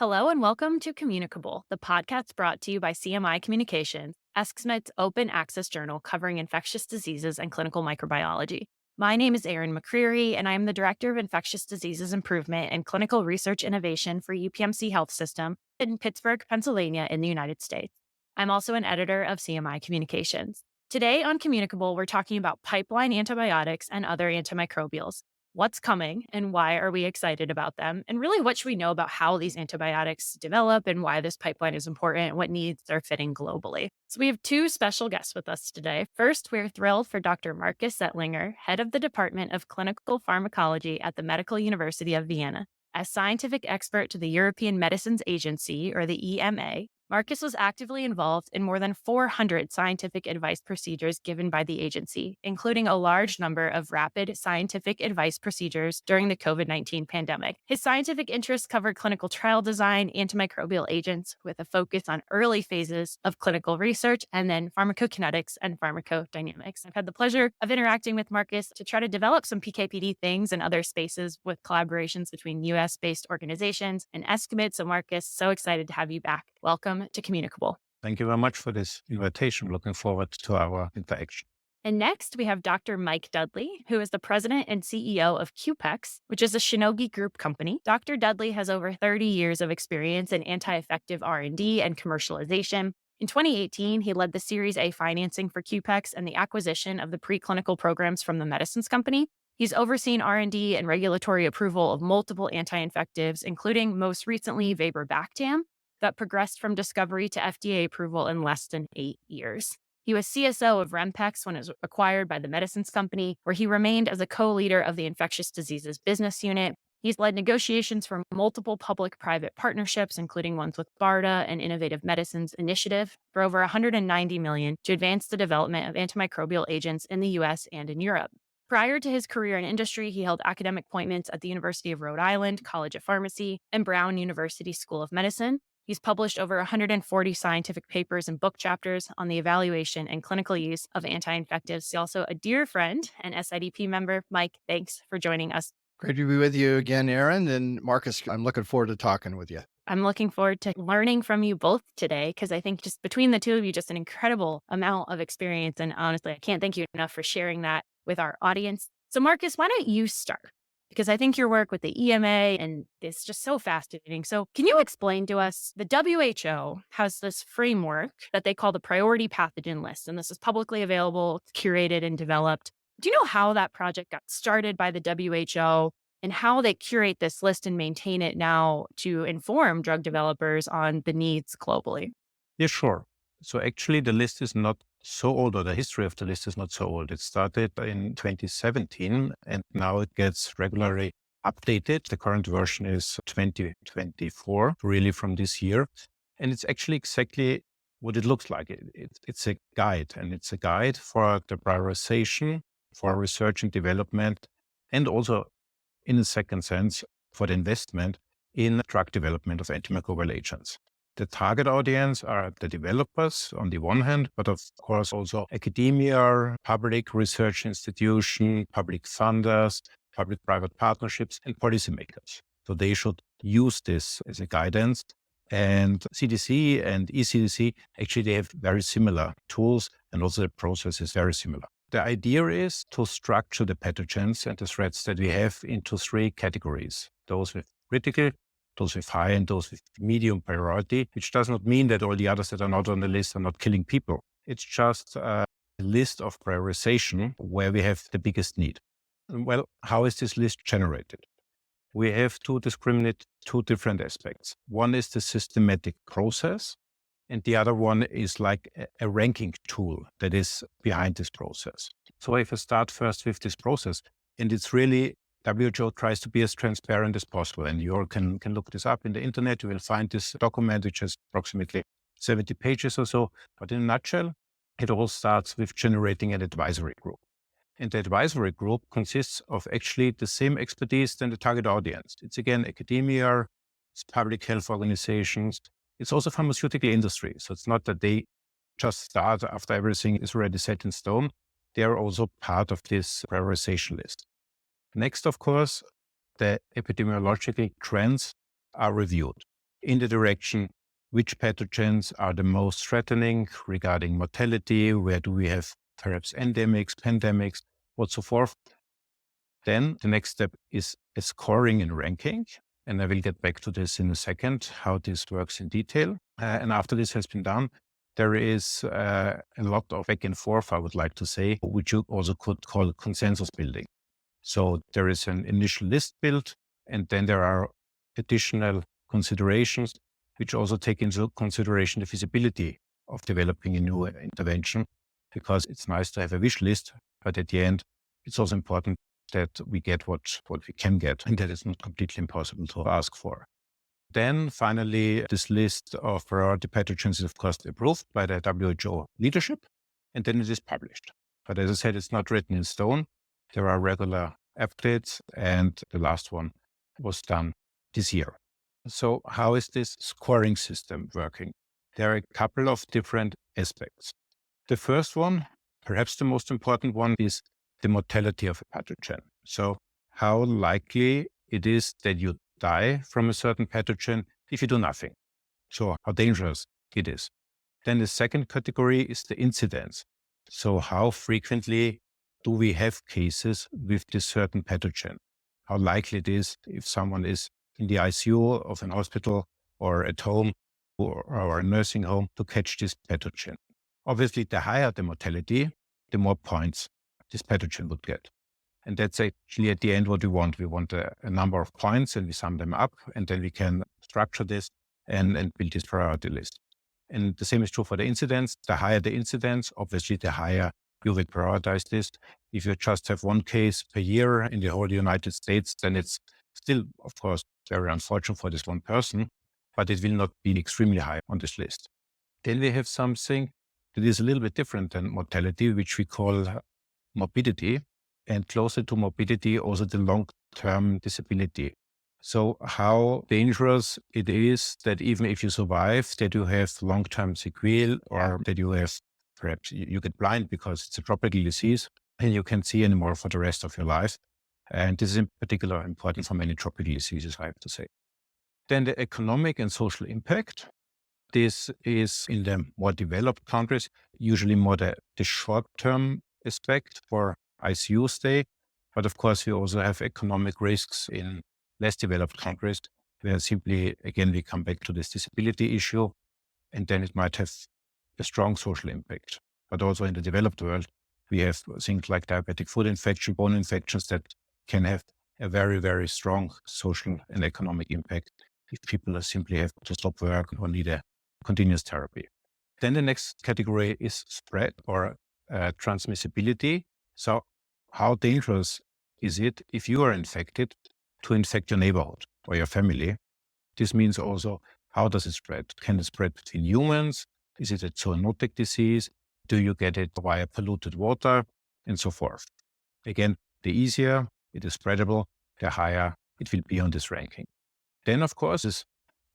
Hello and welcome to Communicable, the podcast brought to you by CMI Communications, ESCMID's open access journal covering infectious diseases and clinical microbiology. My name is Erin McCreary, and I am the Director of Infectious Diseases Improvement and Clinical Research Innovation for UPMC Health System in Pittsburgh, Pennsylvania, in the United States. I'm also an editor of CMI Communications. Today on Communicable, we're talking about pipeline antibiotics and other antimicrobials. What's coming and why are we excited about them? And really, what should we know about how these antibiotics develop and why this pipeline is important and what needs are fitting globally? So, we have two special guests with us today. First, we're thrilled for Dr. Markus Zeitlinger, head of the Department of Clinical Pharmacology at the Medical University of Vienna. As scientific expert to the European Medicines Agency, or the EMA, Markus was actively involved in more than 400 scientific advice procedures given by the agency, including a large number of rapid scientific advice procedures during the COVID-19 pandemic. His scientific interests covered clinical trial design, antimicrobial agents, with a focus on early phases of clinical research, and then pharmacokinetics and pharmacodynamics. I've had the pleasure of interacting with Markus to try to develop some PKPD things in other spaces with collaborations between US-based organizations and ESCMID. So Markus, so excited to have you back. Welcome to Communicable. Thank you very much for this invitation. Looking forward to our interaction. And next, we have Dr. Mike Dudley, who is the president and CEO of Qpex, which is a Shionogi Group company. Dr. Dudley has over 30 years of experience in anti-infective R&D and commercialization. In 2018, he led the Series A financing for Qpex and the acquisition of the preclinical programs from the medicines company. He's overseen R&D and regulatory approval of multiple anti-infectives, including most recently Beta-lactamase, that progressed from discovery to FDA approval in less than 8 years. He was CSO of Rempex when it was acquired by the medicines company, where he remained as a co-leader of the infectious diseases business unit. He's led negotiations for multiple public-private partnerships, including ones with BARDA and Innovative Medicines Initiative, for over $190 million to advance the development of antimicrobial agents in the US and in Europe. Prior to his career in industry, he held academic appointments at the University of Rhode Island College of Pharmacy and Brown University School of Medicine. He's published over 140 scientific papers and book chapters on the evaluation and clinical use of anti-infectives. He's also a dear friend and SIDP member. Mike, thanks for joining us. Great to be with you again, Erin. And Markus, I'm looking forward to talking with you. I'm looking forward to learning from you both today, because I think just between the two of you, just an incredible amount of experience. And honestly, I can't thank you enough for sharing that with our audience. So Markus, why don't you start? Because I think your work with the EMA and it's just so fascinating. So can you explain to us, the WHO has this framework that they call the priority pathogen list, and this is publicly available, curated and developed. Do you know how that project got started by the WHO and how they curate this list and maintain it now to inform drug developers on the needs globally? Yeah, sure. So actually the list is not so old, or the history of the list is not so old. It started in 2017 and now it gets regularly updated. The current version is 2024, really from this year. And it's actually exactly what it looks like. It's a guide, and it's a guide for the prioritization, for research and development, and also in a second sense for the investment in drug development of antimicrobial agents. The target audience are the developers on the one hand, but of course also academia, public research institution, public funders, public-private partnerships, and policymakers. So they should use this as a guidance. And CDC and ECDC, actually they have very similar tools, and also the process is very similar. The idea is to structure the pathogens and the threats that we have into 3 categories: those with critical, those with high, and those with medium priority, which does not mean that all the others that are not on the list are not killing people. It's just a list of prioritization where we have the biggest need. Well, how is this list generated? We have to discriminate 2 different aspects. One is the systematic process, and the other one is like a ranking tool that is behind this process. So if I start first with this process, and it's really, WHO tries to be as transparent as possible. And you all can look this up in the internet. You will find this document, which has approximately 70 pages or so. But in a nutshell, it all starts with generating an advisory group. And the advisory group consists of actually the same expertise than the target audience. It's again, academia, it's public health organizations. It's also pharmaceutical industry. So it's not that they just start after everything is already set in stone. They are also part of this prioritization list. Next, of course, the epidemiological trends are reviewed. in the direction which pathogens are the most threatening regarding mortality, where do we have perhaps endemics, pandemics, what so forth. Then the next step is a scoring and ranking. And I will get back to this in a second, how this works in detail. And after this has been done, there is a lot of back and forth, I would like to say, which you also could call consensus building. So there is an initial list built, and then there are additional considerations, which also take into consideration the feasibility of developing a new intervention, because it's nice to have a wish list, but at the end, it's also important that we get what we can get, and that it's not completely impossible to ask for. Then finally, this list of priority pathogens is of course approved by the WHO leadership, and then it is published. But as I said, it's not written in stone. There are regular updates, and the last one was done this year. So how is this scoring system working? There are a couple of different aspects. The first one, perhaps the most important one, is the mortality of a pathogen. So how likely it is that you die from a certain pathogen if you do nothing. So how dangerous it is. Then the second category is the incidence. So how frequently do we have cases with this certain pathogen? How likely it is if someone is in the ICU of an hospital or at home or a nursing home to catch this pathogen. Obviously, the higher the mortality, the more points this pathogen would get. And that's actually at the end what we want. We want a number of points, and we sum them up, and then we can structure this and build this priority list. And the same is true for the incidence. The higher the incidence, obviously, the higher you will prioritize this. If you just have one case per year in the whole United States, then it's still, of course, very unfortunate for this one person, but it will not be extremely high on this list. Then we have something that is a little bit different than mortality, which we call morbidity, and closer to morbidity, also the long-term disability. So how dangerous it is that even if you survive, that you have long-term sequelae, or that you have, perhaps you get blind because it's a tropical disease and you can't see anymore for the rest of your life. And this is in particular important for many tropical diseases, I have to say. Then the economic and social impact. This is in the more developed countries, usually more the short-term aspect for ICU stay. But of course, we also have economic risks in less developed countries, where simply, again, we come back to this disability issue, and then it might have a strong social impact. But also in the developed world, we have things like diabetic foot infection, bone infections that can have a very, very strong social and economic impact if people simply have to stop work or need a continuous therapy. Then the next category is spread or transmissibility. So how dangerous is it if you are infected to infect your neighborhood or your family? This means also, how does it spread? Can it spread between humans? Is it a zoonotic disease? Do you get it via polluted water? And so forth. Again, the easier it is spreadable, the higher it will be on this ranking. Then, of course, is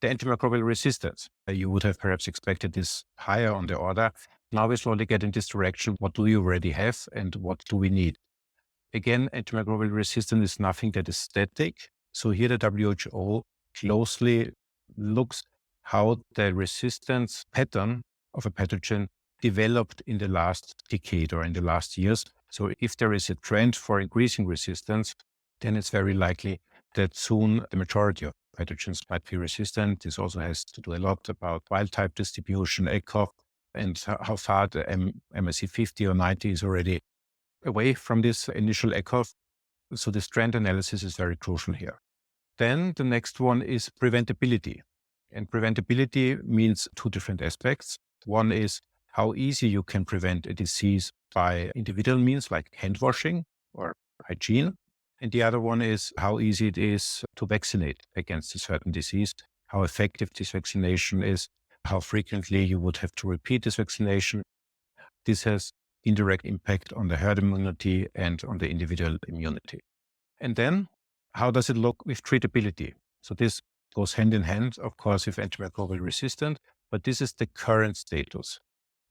the antimicrobial resistance. You would have perhaps expected this higher on the order. Now we slowly get in this direction. What do you already have and what do we need? Again, antimicrobial resistance is nothing that is static. So here the WHO closely looks how the resistance pattern of a pathogen developed in the last decade or in the last years. So if there is a trend for increasing resistance, then it's very likely that soon the majority of pathogens might be resistant. This also has to do a lot about wild type distribution, ECOF, and how far the MSC 50 or 90 is already away from this initial ECOF. So this trend analysis is very crucial here. Then the next one is preventability. And preventability means two different aspects. One is how easy you can prevent a disease by individual means like hand washing or hygiene. And the other one is how easy it is to vaccinate against a certain disease, how effective this vaccination is, how frequently you would have to repeat this vaccination. This has indirect impact on the herd immunity and on the individual immunity. And then how does it look with treatability? So this goes hand in hand, of course, with antimicrobial resistant, but this is the current status.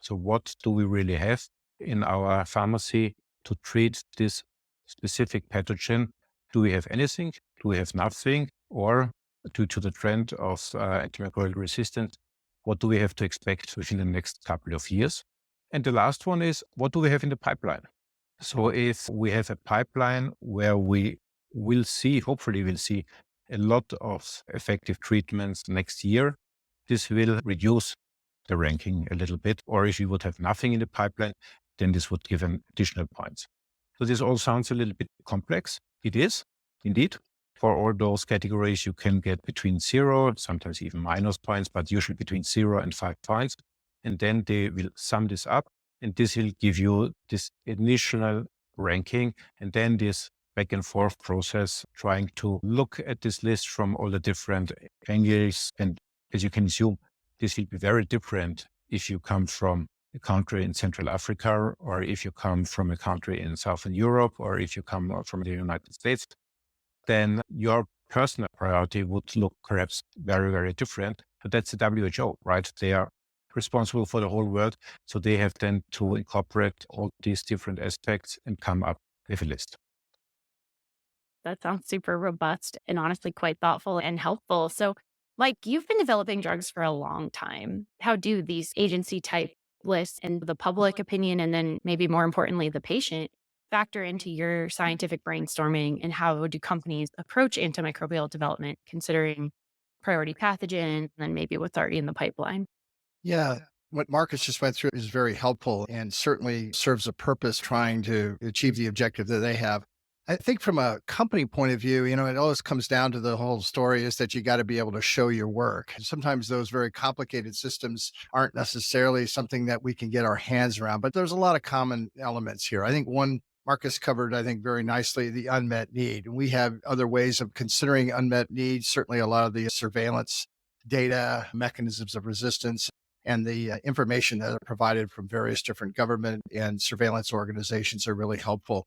So what do we really have in our pharmacy to treat this specific pathogen? Do we have anything? Do we have nothing? Or due to the trend of antimicrobial resistance, what do we have to expect within the next couple of years? And the last one is, what do we have in the pipeline? So if we have a pipeline where we will see, hopefully we'll see a lot of effective treatments next year, this will reduce the ranking a little bit. Or if you would have nothing in the pipeline, then this would give an additional points. So this all sounds a little bit complex. It is, indeed. For all those categories, you can get between 0, sometimes even minus points, but usually between 0 and 5 points. And then they will sum this up, and this will give you this initial ranking. And then this back and forth process, trying to look at this list from all the different angles. And as you can assume, this will be very different if you come from a country in Central Africa, or if you come from a country in Southern Europe, or if you come from the United States. Then your personal priority would look perhaps very, very different. But that's the WHO, right? They are responsible for the whole world. So they have then to incorporate all these different aspects and come up with a list. That sounds super robust and honestly quite thoughtful and helpful. So, like, you've been developing drugs for a long time. How do these agency type lists and the public opinion, and then maybe more importantly, the patient, factor into your scientific brainstorming? And how do companies approach antimicrobial development, considering priority pathogens and then maybe what's already in the pipeline? Yeah. What Marcus just went through is very helpful and certainly serves a purpose trying to achieve the objective that they have. I think from a company point of view, it always comes down to the whole story is that you got to be able to show your work. And sometimes those very complicated systems aren't necessarily something that we can get our hands around, but there's a lot of common elements here. I think one Marcus covered, I think, very nicely the unmet need. And we have other ways of considering unmet needs. Certainly a lot of the surveillance data, mechanisms of resistance, and the information that are provided from various different government and surveillance organizations are really helpful.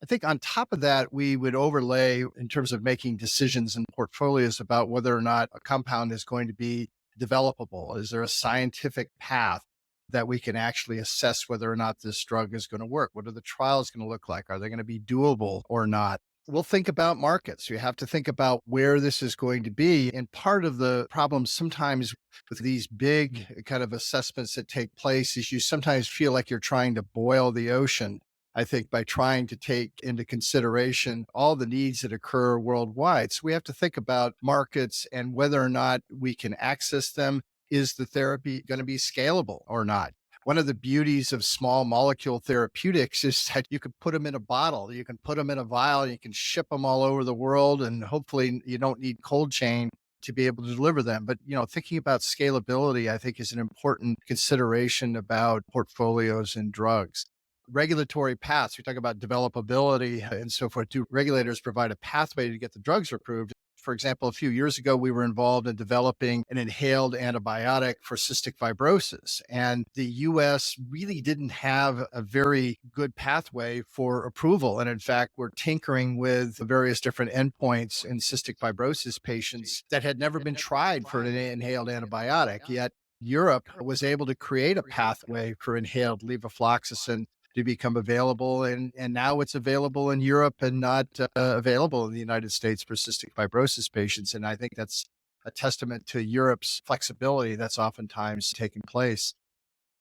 I think on top of that, we would overlay in terms of making decisions and portfolios about whether or not a compound is going to be developable. Is there a scientific path that we can actually assess whether or not this drug is going to work? What are the trials going to look like? Are they going to be doable or not? We'll think about markets. You have to think about where this is going to be. And part of the problem sometimes with these big kind of assessments that take place is you sometimes feel like you're trying to boil the ocean. I think by trying to take into consideration all the needs that occur worldwide. So we have to think about markets and whether or not we can access them. Is the therapy going to be scalable or not? One of the beauties of small molecule therapeutics is that you can put them in a bottle, you can put them in a vial, you can ship them all over the world, and hopefully you don't need cold chain to be able to deliver them. But, thinking about scalability, I think is an important consideration about portfolios and drugs. Regulatory paths, we talk about developability and so forth. Do regulators provide a pathway to get the drugs approved? For example, a few years ago, we were involved in developing an inhaled antibiotic for cystic fibrosis. And the US really didn't have a very good pathway for approval. And in fact, we're tinkering with various different endpoints in cystic fibrosis patients that had never been tried for an inhaled antibiotic. Yet Europe was able to create a pathway for inhaled levofloxacin to become available. And now it's available in Europe and not available in the United States for cystic fibrosis patients. And I think that's a testament to Europe's flexibility that's oftentimes taken place.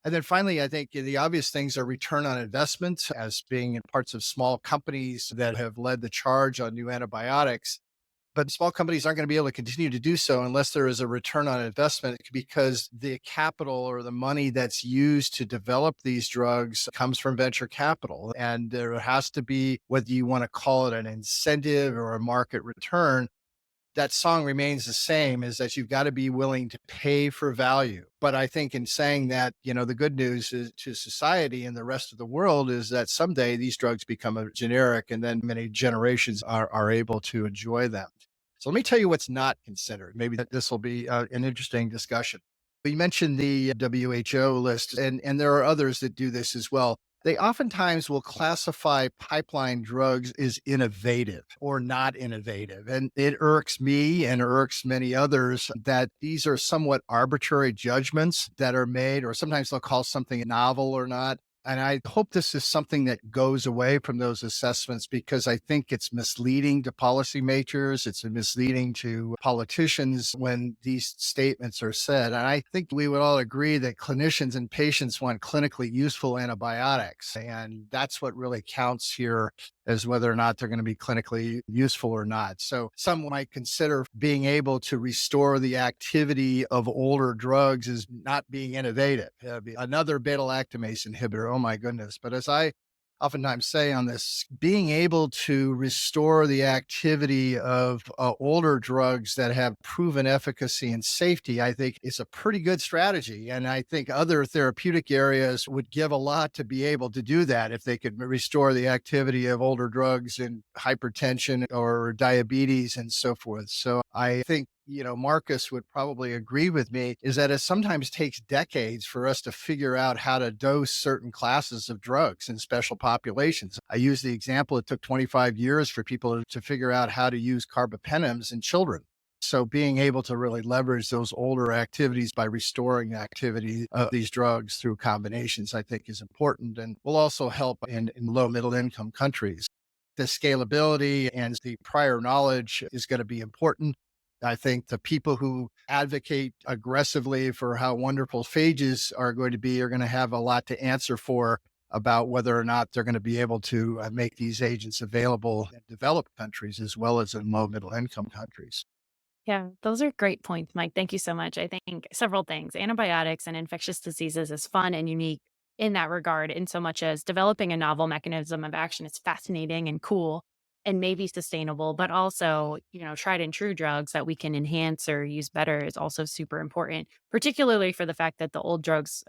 And then finally, I think the obvious things are return on investment as being in parts of small companies that have led the charge on new antibiotics. But small companies aren't going to be able to continue to do so unless there is a return on investment because the capital or the money that's used to develop these drugs comes from venture capital. And there has to be, whether you want to call it an incentive or a market return, that song remains the same, is that you've got to be willing to pay for value. But I think in saying that, the good news is to society and the rest of the world is that someday these drugs become a generic and then many generations are able to enjoy them. So let me tell you what's not considered. Maybe that this will be an interesting discussion. We mentioned the WHO list, and there are others that do this as well. They oftentimes will classify pipeline drugs as innovative or not innovative. And it irks me and irks many others that these are somewhat arbitrary judgments that are made, or sometimes they'll call something novel or not. And I hope this is something that goes away from those assessments because I think it's misleading to policymakers. It's misleading to politicians when these statements are said. And I think we would all agree that clinicians and patients want clinically useful antibiotics. And that's what really counts here as whether or not they're going to be clinically useful or not. So some might consider being able to restore the activity of older drugs as not being innovative. Another beta-lactamase inhibitor, oh my goodness. But as I oftentimes say on this, being able to restore the activity of older drugs that have proven efficacy and safety, I think is a pretty good strategy. And I think other therapeutic areas would give a lot to be able to do that if they could restore the activity of older drugs in hypertension or diabetes and so forth. So I think Markus would probably agree with me is that it sometimes takes decades for us to figure out how to dose certain classes of drugs in special populations. I use the example, it took 25 years for people to figure out how to use carbapenems in children. So being able to really leverage those older activities by restoring activity of these drugs through combinations, I think is important and will also help in low middle income countries. The scalability and the prior knowledge is going to be important. I think the people who advocate aggressively for how wonderful phages are going to be are going to have a lot to answer for about whether or not they're going to be able to make these agents available in developed countries as well as in low middle income countries. Yeah, those are great points, Mike. Thank you so much. I think several things. Antibiotics and infectious diseases is fun and unique in that regard, in so much as developing a novel mechanism of action is fascinating and cool and maybe sustainable, but also, tried and true drugs that we can enhance or use better is also super important, particularly for the fact that the old drugs,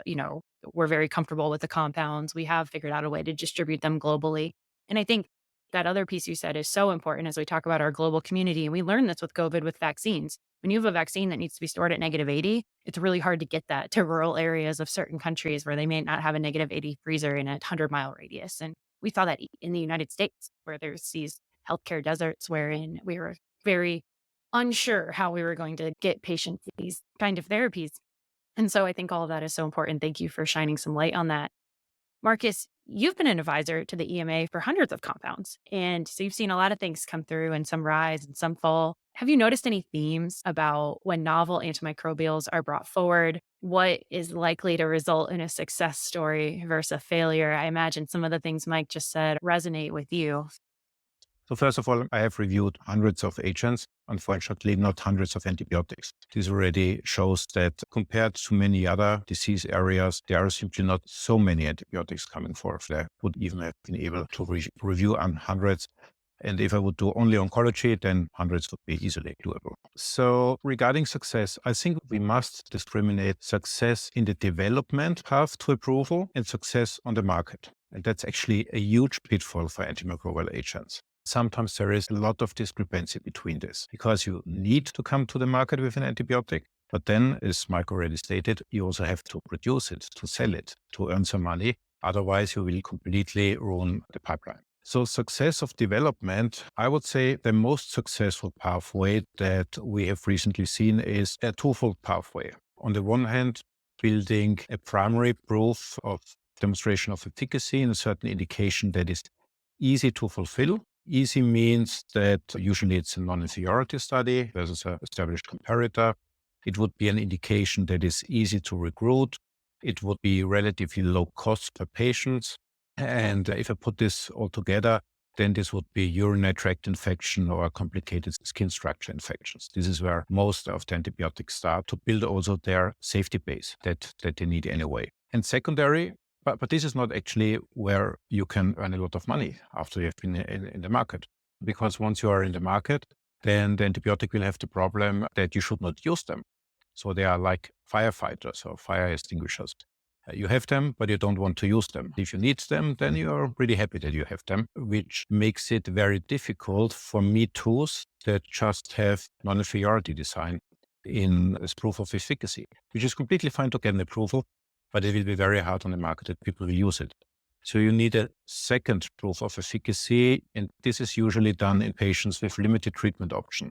we're very comfortable with the compounds. We have figured out a way to distribute them globally. And I think that other piece you said is so important as we talk about our global community. And we learned this with COVID with vaccines. When you have a vaccine that needs to be stored at -80, it's really hard to get that to rural areas of certain countries where they may not have a -80 freezer in a 100-mile radius. And we saw that in the United States, where there's these healthcare deserts wherein we were very unsure how we were going to get patients these kind of therapies. And so I think all of that is so important. Thank you for shining some light on that. Markus, you've been an advisor to the EMA for hundreds of compounds. And so you've seen a lot of things come through and some rise and some fall. Have you noticed any themes about when novel antimicrobials are brought forward? What is likely to result in a success story versus a failure? I imagine some of the things Mike just said resonate with you. So first of all, I have reviewed hundreds of agents, unfortunately not hundreds of antibiotics. This already shows that compared to many other disease areas, there are simply not so many antibiotics coming forth. I would even have been able to review on hundreds. And if I would do only oncology, then hundreds would be easily doable. So regarding success, I think we must discriminate success in the development path to approval and success on the market. And that's actually a huge pitfall for antimicrobial agents. Sometimes there is a lot of discrepancy between this because you need to come to the market with an antibiotic. But then, as Mike already stated, you also have to produce it, to sell it, to earn some money. Otherwise, you will completely ruin the pipeline. So success of development, I would say the most successful pathway that we have recently seen is a twofold pathway. On the one hand, building a primary proof of demonstration of efficacy in a certain indication that is easy to fulfill. Easy means that usually it's a non-inferiority study versus an established comparator. It would be an indication that is easy to recruit. It would be relatively low cost per patient. And if I put this all together, then this would be urinary tract infection or complicated skin structure infections. This is where most of the antibiotics start to build also their safety base that they need anyway. And secondary, but this is not actually where you can earn a lot of money after you have been in the market. Because once you are in the market, then the antibiotic will have the problem that you should not use them. So they are like firefighters or fire extinguishers. You have them, but you don't want to use them. If you need them, then you're pretty happy that you have them, which makes it very difficult for me tools that just have non-inferiority design as proof of efficacy, which is completely fine to get an approval, but it will be very hard on the market that people will use it. So you need a second proof of efficacy, and this is usually done in patients with limited treatment option.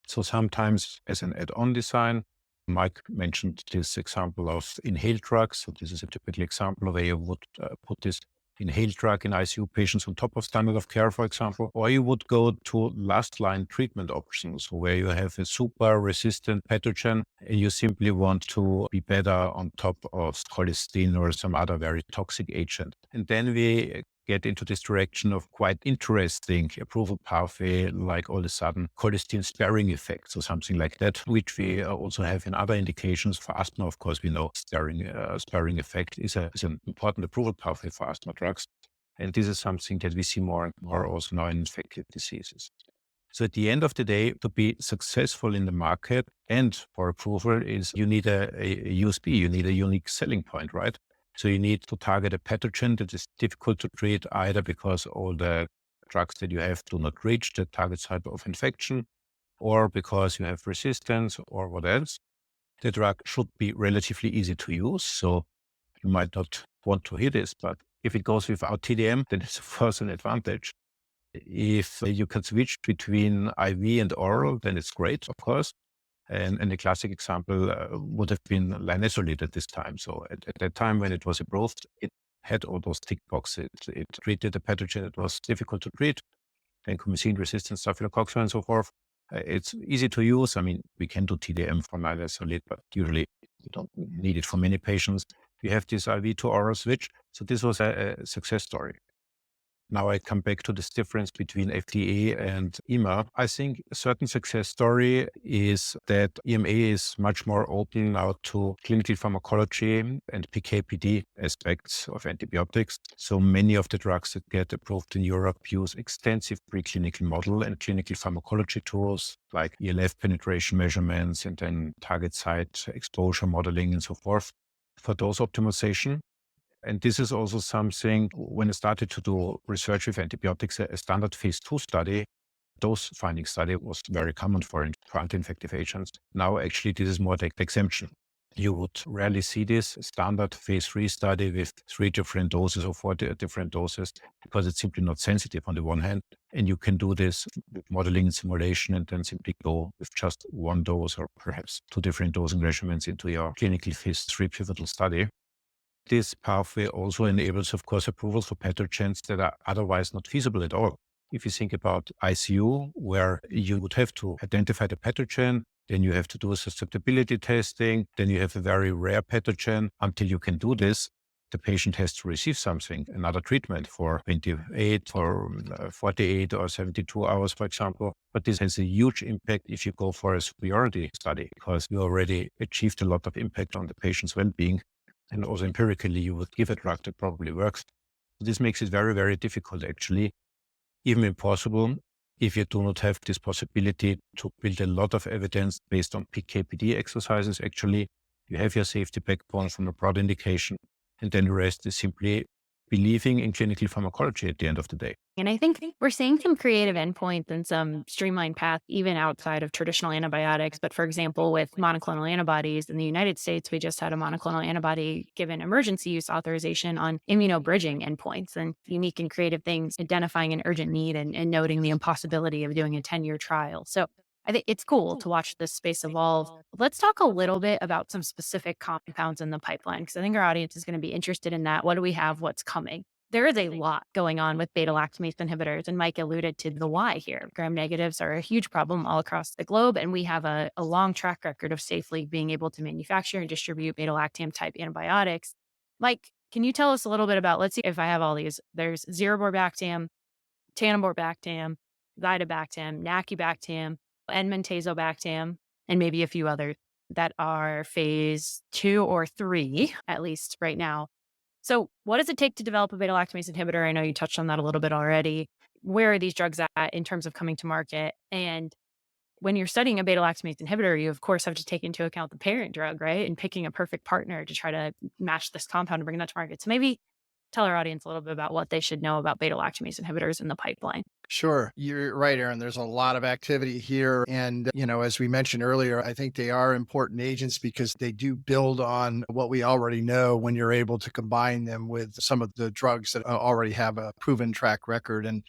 So sometimes as an add-on design, Mike mentioned this example of inhaled drugs. So this is a typical example where you would put this inhaled drug in ICU patients on top of standard of care, for example, or you would go to last line treatment options where you have a super resistant pathogen and you simply want to be better on top of cholesterol or some other very toxic agent. And then we get into this direction of quite interesting approval pathway, like all of a sudden cholesterol sparing effects or something like that, which we also have in other indications. For asthma, of course, we know sparing effect is an important approval pathway for asthma drugs. And this is something that we see more and more also now in infectious diseases. So at the end of the day, to be successful in the market and for approval is you need a USP, you need a unique selling point, right? So you need to target a pathogen that is difficult to treat either because all the drugs that you have do not reach the target site of infection or because you have resistance or what else. The drug should be relatively easy to use. So you might not want to hear this, but if it goes without TDM, then it's of course an advantage. If you can switch between IV and oral, then it's great, of course. And a classic example would have been linezolid at this time. So at that time when it was approved, it had all those tick boxes. It treated a pathogen that was difficult to treat, vancomycin-resistant staphylococcus and so forth. It's easy to use. I mean, we can do TDM for linezolid, but usually we don't need it for many patients. We have this IV to oral switch. So this was a success story. Now I come back to this difference between FDA and EMA. I think a certain success story is that EMA is much more open now to clinical pharmacology and PK/PD aspects of antibiotics. So many of the drugs that get approved in Europe use extensive preclinical model and clinical pharmacology tools like ELF penetration measurements and then target site exposure modeling and so forth for dose optimization. And this is also something when I started to do research with antibiotics, a standard phase 2 study, dose finding study was very common for anti-infective agents. Now, actually, this is more like the exemption. You would rarely see this standard phase 3 study with 3 different doses or 4 different doses because it's simply not sensitive on the one hand. And you can do this with modeling and simulation and then simply go with just one dose or perhaps 2 different dosing regimens into your clinical phase 3 pivotal study. This pathway also enables, of course, approval for pathogens that are otherwise not feasible at all. If you think about ICU, where you would have to identify the pathogen, then you have to do a susceptibility testing, then you have a very rare pathogen. Until you can do this, the patient has to receive something, another treatment for 28, for 48 or 72 hours, for example. But this has a huge impact if you go for a superiority study, because you already achieved a lot of impact on the patient's well-being. And also empirically, you would give a drug that probably works. This makes it very, very difficult, actually, even impossible, if you do not have this possibility to build a lot of evidence based on PK/PD exercises. Actually, you have your safety backbone from a broad indication, and then the rest is simply believing in clinical pharmacology at the end of the day. And I think we're seeing some creative endpoints and some streamlined paths, even outside of traditional antibiotics. But for example, with monoclonal antibodies in the United States, we just had a monoclonal antibody given emergency use authorization on immunobridging endpoints and unique and creative things, identifying an urgent need and noting the impossibility of doing a 10-year trial. So I think it's cool to watch this space evolve. Let's talk a little bit about some specific compounds in the pipeline, because I think our audience is going to be interested in that. What do we have? What's coming? There is a lot going on with beta-lactamase inhibitors, and Mike alluded to the why here. Gram-negatives are a huge problem all across the globe, and we have a long track record of safely being able to manufacture and distribute beta-lactam type antibiotics. Mike, can you tell us a little bit about, let's see if I have all these. There's ziraborbactam, taniborbactam, zidibactam, nacubactam, enmentazobactam, and maybe a few others that are phase 2 or 3, at least right now. So what does it take to develop a beta-lactamase inhibitor? I know you touched on that a little bit already. Where are these drugs at in terms of coming to market? And when you're studying a beta-lactamase inhibitor, you of course have to take into account the parent drug, right? And picking a perfect partner to try to match this compound and bring that to market. So maybe tell our audience a little bit about what they should know about beta-lactamase inhibitors in the pipeline. Sure. You're right, Erin. There's a lot of activity here. And, as we mentioned earlier, I think they are important agents because they do build on what we already know when you're able to combine them with some of the drugs that already have a proven track record and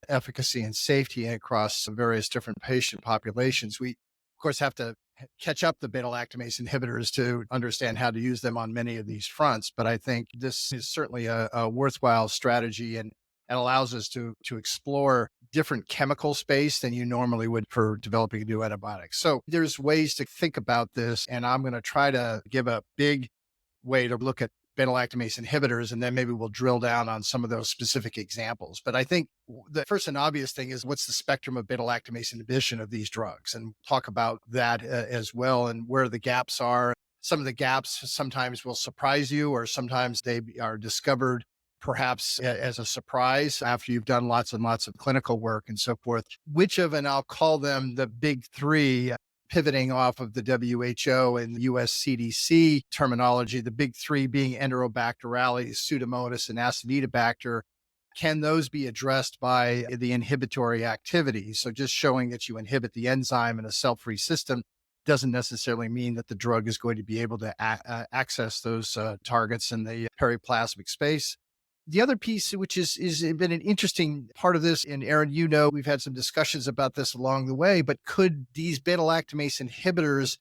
efficacy and safety across various different patient populations. We, of course, have to catch up the beta-lactamase inhibitors to understand how to use them on many of these fronts. But I think this is certainly a worthwhile strategy and allows us to explore different chemical space than you normally would for developing new antibiotics. So there's ways to think about this, and I'm going to try to give a big way to look at beta-lactamase inhibitors, and then maybe we'll drill down on some of those specific examples. But I think the first and obvious thing is what's the spectrum of beta-lactamase inhibition of these drugs, and talk about that as well and where the gaps are. Some of the gaps sometimes will surprise you, or sometimes they are discovered perhaps as a surprise after you've done lots and lots of clinical work and so forth. Which of, and I'll call them the big three, pivoting off of the WHO and the US CDC terminology, the big three being Enterobacterales, Pseudomonas, and Acinetobacter. Can those be addressed by the inhibitory activity? So just showing that you inhibit the enzyme in a cell-free system doesn't necessarily mean that the drug is going to be able to access those targets in the periplasmic space. The other piece, which is been an interesting part of this, and Erin, we've had some discussions about this along the way, but could these beta-lactamase inhibitors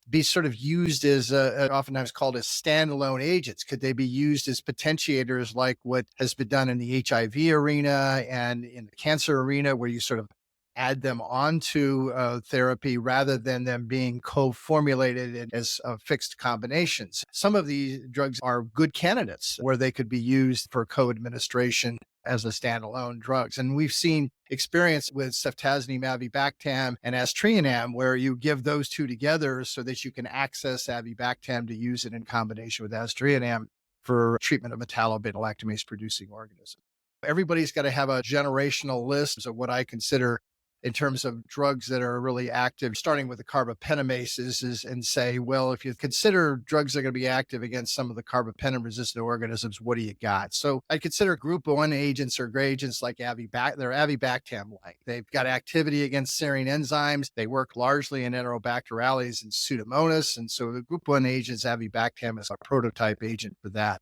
be sort of used as oftentimes called as standalone agents? Could they be used as potentiators like what has been done in the HIV arena and in the cancer arena, where you sort of add them onto therapy rather than them being co-formulated as fixed combinations? Some of these drugs are good candidates where they could be used for co-administration as a standalone drugs. And we've seen experience with ceftazidime, avibactam, and aztreonam, where you give those two together so that you can access avibactam to use it in combination with aztreonam for treatment of metallo-beta-lactamase producing organisms. Everybody's got to have a generational list of what I consider in terms of drugs that are really active, starting with the carbapenemases, and say, well, if you consider drugs that are going to be active against some of the carbapenem-resistant organisms, what do you got? So I consider group 1 agents or agents like they're avibactam-like. They've got activity against serine enzymes. They work largely in Enterobacterales and Pseudomonas. And so the group 1 agents, avibactam is a prototype agent for that.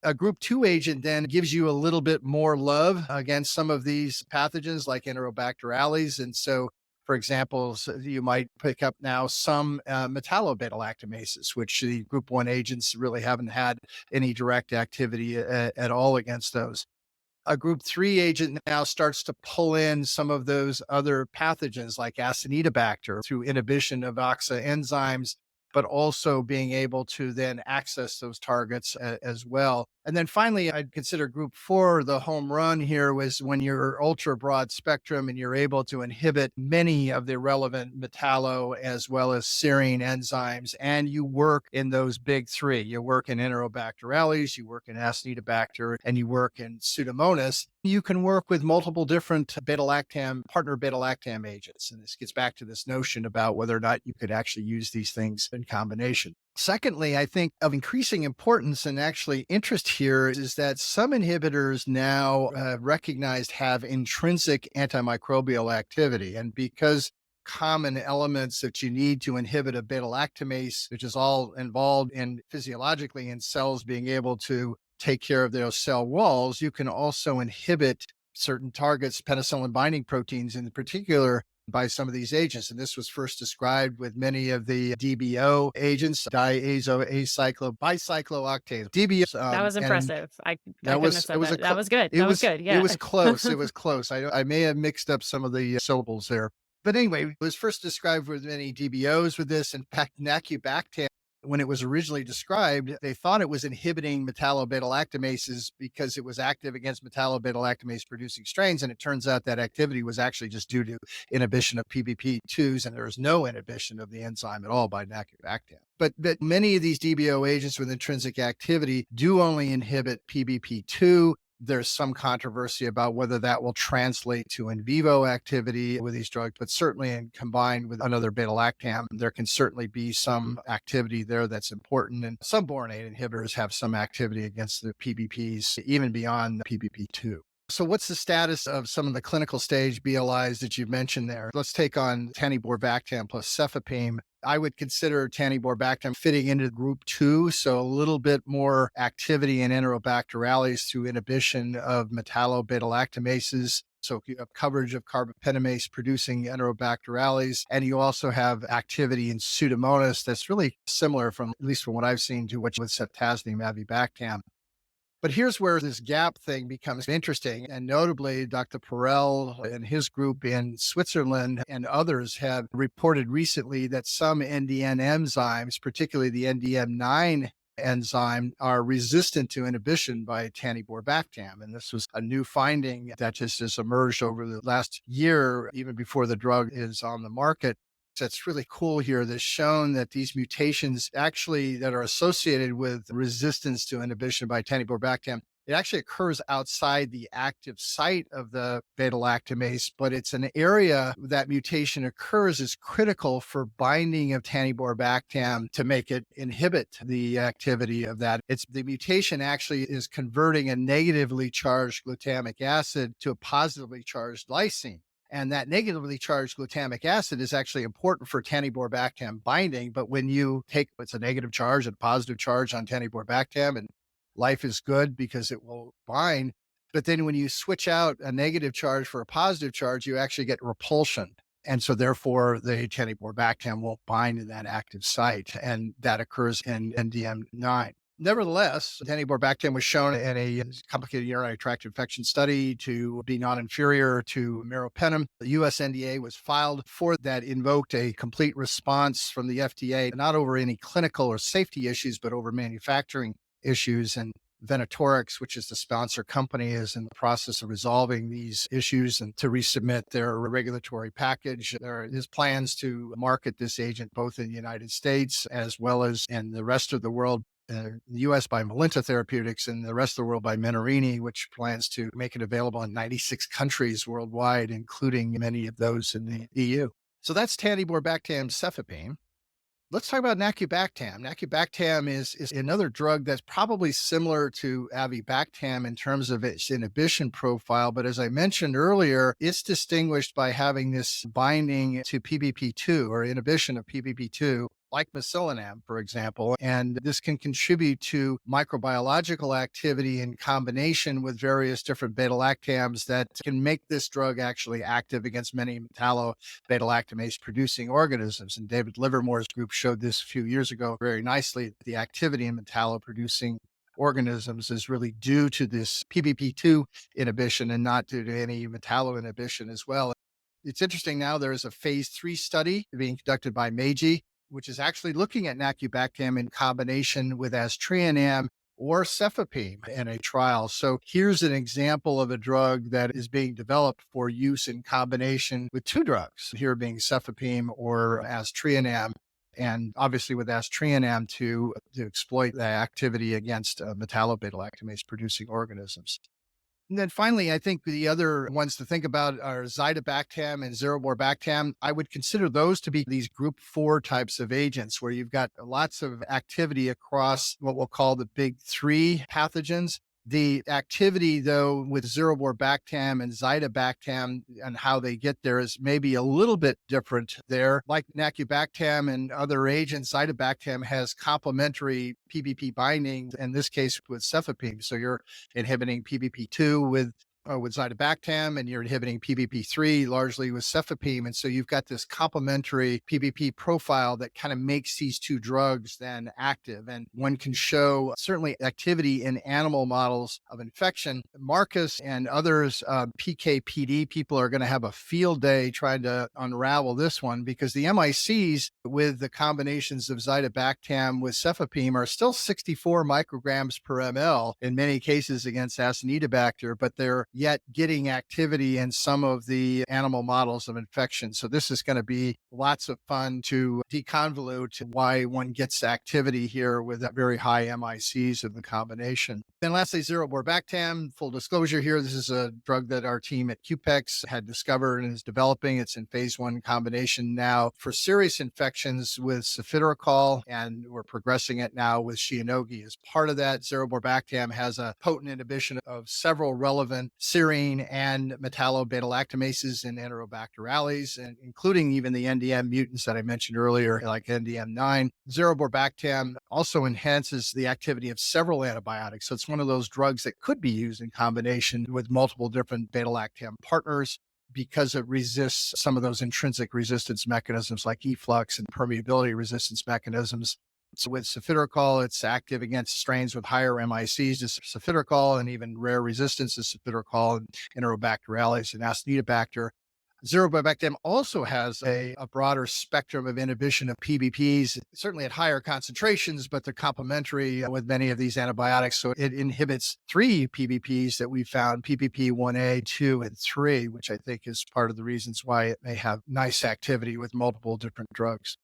A group 2 agent then gives you a little bit more love against some of these pathogens like Enterobacterales. And so, for example, you might pick up now some metallo-beta-lactamases, which the group 1 agents really haven't had any direct activity at all against those. A group 3 agent now starts to pull in some of those other pathogens like Acinetobacter through inhibition of OXA enzymes, but also being able to then access those targets as well. And then finally, I'd consider group 4, the home run here, was when you're ultra broad spectrum and you're able to inhibit many of the relevant metallo as well as serine enzymes. And you work in those big three. You work in Enterobacterales, you work in Acinetobacter, and you work in Pseudomonas. You can work with multiple different partner beta-lactam agents. And this gets back to this notion about whether or not you could actually use these things in combination. Secondly, I think of increasing importance and actually interest here is that some inhibitors now recognized have intrinsic antimicrobial activity. And because common elements that you need to inhibit a beta-lactamase, which is all involved in physiologically in cells being able to take care of their cell walls, you can also inhibit certain targets, penicillin binding proteins in particular, by some of these agents. And this was first described with many of the DBO agents, diazo-acyclo-bicyclooctane. DBO. That was impressive. I That couldn't have was, said it was that. a, That was good. That was good. it Yeah. was close. It was close. I may have mixed up some of the syllables there. But anyway, it was first described with many DBOs with this. In fact, Nacubactam, when it was originally described, they thought it was inhibiting metallo-beta-lactamases because it was active against metallo-beta-lactamase producing strains. And it turns out that activity was actually just due to inhibition of PBP2s, and there was no inhibition of the enzyme at all by Nacubactam. But many of these DBO agents with intrinsic activity do only inhibit PBP2. There's some controversy about whether that will translate to in vivo activity with these drugs, but certainly combined with another beta-lactam, there can certainly be some activity there that's important. And some boronate inhibitors have some activity against the PBPs, even beyond the PBP2. So what's the status of some of the clinical stage BLIs that you've mentioned there? Let's take on taniborbactam plus cefepime. I would consider taniborbactam fitting into group 2, so a little bit more activity in Enterobacterales through inhibition of metallo-beta-lactamases. So you have coverage of carbapenems producing Enterobacterales, and you also have activity in Pseudomonas that's really similar, from at least from what I've seen, to what with ceftazidime avibactam. But here's where this gap thing becomes interesting. And notably, Dr. Perel and his group in Switzerland and others have reported recently that some NDN enzymes, particularly the NDM9 enzyme, are resistant to inhibition by taniborbactam. And this was a new finding that just has emerged over the last year, even before the drug is on the market. That's really cool here. That's shown that these mutations actually that are associated with resistance to inhibition by taniborbactam, it actually occurs outside the active site of the beta-lactamase, but it's an area that mutation occurs is critical for binding of taniborbactam to make it inhibit the activity of that. It's the mutation actually is converting a negatively charged glutamic acid to a positively charged lysine. And that negatively charged glutamic acid is actually important for taniborbactam binding. But when you take it's a negative charge and a positive charge on taniborbactam, and life is good because it will bind. But then when you switch out a negative charge for a positive charge, you actually get repulsion. And so therefore the taniborbactam won't bind in that active site. And that occurs in NDM9. Nevertheless, taniborbactam was shown in a complicated urinary tract infection study to be non-inferior to meropenem. The US NDA was filed for that, invoked a complete response from the FDA, not over any clinical or safety issues, but over manufacturing issues. And Venatorix, which is the sponsor company, is in the process of resolving these issues and to resubmit their regulatory package. There is plans to market this agent both in the United States as well as in the rest of the world. The US by Melinta Therapeutics and the rest of the world by Menarini, which plans to make it available in 96 countries worldwide, including many of those in the EU. So that's taniborbactam cefepime. Let's talk about nacubactam. Nacubactam is another drug that's probably similar to avibactam in terms of its inhibition profile. But as I mentioned earlier, it's distinguished by having this binding to PBP2 or inhibition of PBP2, like mesalenam, for example. And this can contribute to microbiological activity in combination with various different beta-lactams that can make this drug actually active against many metallo-beta-lactamase producing organisms. And David Livermore's group showed this a few years ago very nicely. The activity in metallo producing organisms is really due to this PBP2 inhibition and not due to any metallo inhibition as well. It's interesting now, there is a phase 3 study being conducted by Meiji, which is actually looking at nacubactam in combination with aztreonam or cefepime in a trial. So here's an example of a drug that is being developed for use in combination with two drugs, here being cefepime or aztreonam, and obviously with aztreonam to exploit the activity against metallo-beta-lactamase producing organisms. And then finally, I think the other ones to think about are zidibactam and zeroborbactam. I would consider those to be these group 4 types of agents where you've got lots of activity across what we'll call the big 3 pathogens. The activity, though, with zeroborbactam and zidibactam and how they get there is maybe a little bit different there. Like nacubactam and other agents, zidibactam has complementary PBP binding, in this case with cefepime. So you're inhibiting PBP2 with zidibactam, and you're inhibiting PBP3 largely with cefepime. And so you've got this complementary PBP profile that kind of makes these two drugs then active. And one can show certainly activity in animal models of infection. Markus and others, PKPD people, are going to have a field day trying to unravel this one, because the MICs with the combinations of zidibactam with cefepime are still 64 micrograms per ml in many cases against Acinetobacter, but they're yet getting activity in some of the animal models of infection. So this is going to be lots of fun to deconvolute why one gets activity here with that very high MICs of the combination. Then lastly, zeroborbactam. Full disclosure here, this is a drug that our team at Qpex had discovered and is developing. It's in phase 1 combination now for serious infections with cefiderocol, and we're progressing it now with Shionogi. As part of that, zeroborbactam has a potent inhibition of several relevant serine and metallo-beta-lactamases and Enterobacterales, and including even the NDM mutants that I mentioned earlier, like NDM9. Zeroborbactam also enhances the activity of several antibiotics. So it's one of those drugs that could be used in combination with multiple different beta-lactam partners because it resists some of those intrinsic resistance mechanisms like efflux and permeability resistance mechanisms. So with cefiderocol, it's active against strains with higher MICs to cefiderocol and even rare resistance to cefiderocol and Enterobacterales and Acinetobacter. Zerobactam also has a broader spectrum of inhibition of PBPs, certainly at higher concentrations, but they're complementary with many of these antibiotics. So it inhibits three PBPs that we found, PBP 1A, 2, and 3, which I think is part of the reasons why it may have nice activity with multiple different drugs.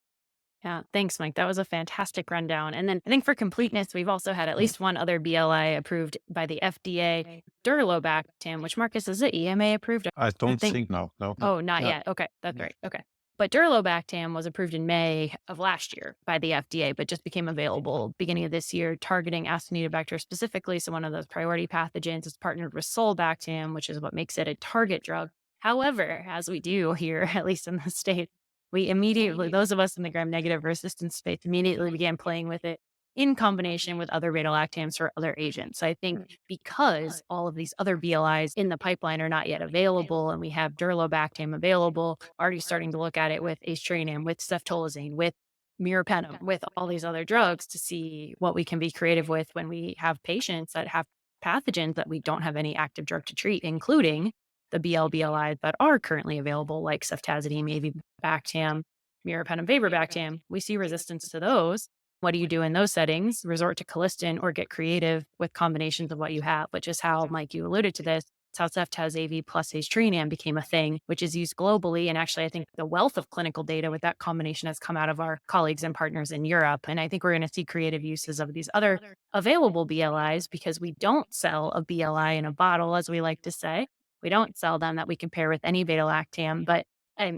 Yeah, thanks, Mike. That was a fantastic rundown. And then I think for completeness, we've also had at least one other BLI approved by the FDA, Durlobactam, which Marcus, is it EMA approved? I I don't think. think no, no. No, Oh, not no, yet. Okay, that's no. right. Okay. But Durlobactam was approved in May of last year by the FDA, but just became available beginning of this year, targeting Acinetobacter specifically. So one of those priority pathogens is partnered with Solbactam, which is what makes it a target drug. However, as we do here, at least in the state, we immediately, those of us in the gram-negative resistance space, immediately began playing with it in combination with other beta-lactams or other agents. So I think because all of these other BLIs in the pipeline are not yet available, and we have Durlobactam available, already starting to look at it with aztreonam, with ceftolozane, with meropenem, with all these other drugs to see what we can be creative with when we have patients that have pathogens that we don't have any active drug to treat, including the BLBLIs that are currently available, like ceftazidime, avibactam, meropenem, vaborbactam. We see resistance to those. What do you do in those settings? Resort to colistin or get creative with combinations of what you have, which is how, Mike, you alluded to this. It's ceftaz-AV plus aztreonam became a thing, which is used globally. And actually, I think the wealth of clinical data with that combination has come out of our colleagues and partners in Europe. And I think we're going to see creative uses of these other available BLIs because we don't sell a BLI in a bottle, as we like to say. We don't sell them that we can pair with any beta-lactam, but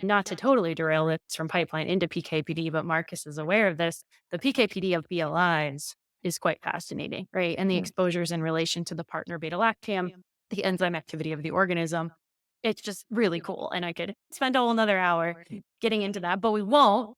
not to totally derail it from pipeline into PKPD, but Marcus is aware of this. The PKPD of BLIs is quite fascinating, right? And the exposures in relation to the partner beta-lactam, the enzyme activity of the organism. It's just really cool. And I could spend a whole another hour getting into that, but we won't.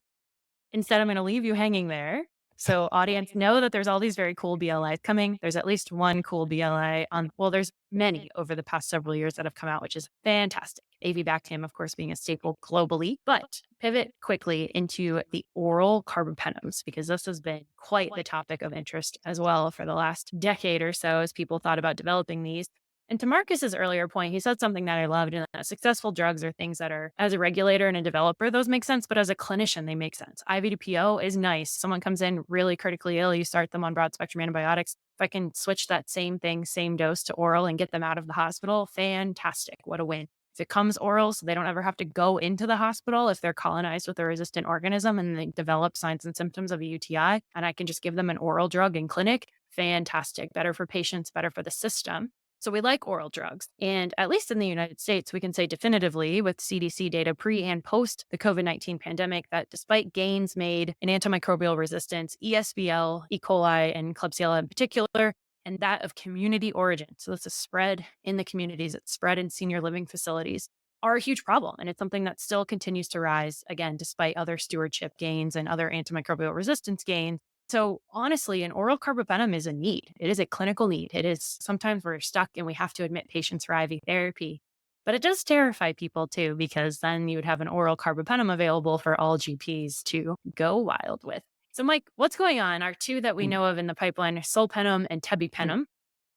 Instead, I'm going to leave you hanging there. So audience, know that there's all these very cool BLIs coming. There's at least one cool BLI on, well, there's many over the past several years that have come out, which is fantastic. Avibactam, of course, being a staple globally, but pivot quickly into the oral carbapenems, because this has been quite the topic of interest as well for the last decade or so as people thought about developing these. And to Marcus's earlier point, he said something that I loved, and that successful drugs are things that are, as a regulator and a developer, those make sense, but as a clinician, they make sense. IV to PO is nice. Someone comes in really critically ill, you start them on broad spectrum antibiotics. If I can switch that same thing, same dose to oral and get them out of the hospital, fantastic. What a win. If it comes oral, so they don't ever have to go into the hospital if they're colonized with a resistant organism and they develop signs and symptoms of a UTI, and I can just give them an oral drug in clinic, fantastic. Better for patients, better for the system. So we like oral drugs. And at least in the United States, we can say definitively with CDC data pre and post the COVID-19 pandemic that despite gains made in antimicrobial resistance, ESBL, E. coli, and Klebsiella in particular, and that of community origin, so it's a spread in the communities, it's spread in senior living facilities, are a huge problem. And it's something that still continues to rise, again, despite other stewardship gains and other antimicrobial resistance gains. So honestly, an oral carbapenem is a need. It is a clinical need. It is sometimes we're stuck and we have to admit patients for IV therapy. But it does terrify people too, because then you would have an oral carbapenem available for all GPs to go wild with. So Mike, what's going on? Our two that we know of in the pipeline are sulpenem and tebipenem.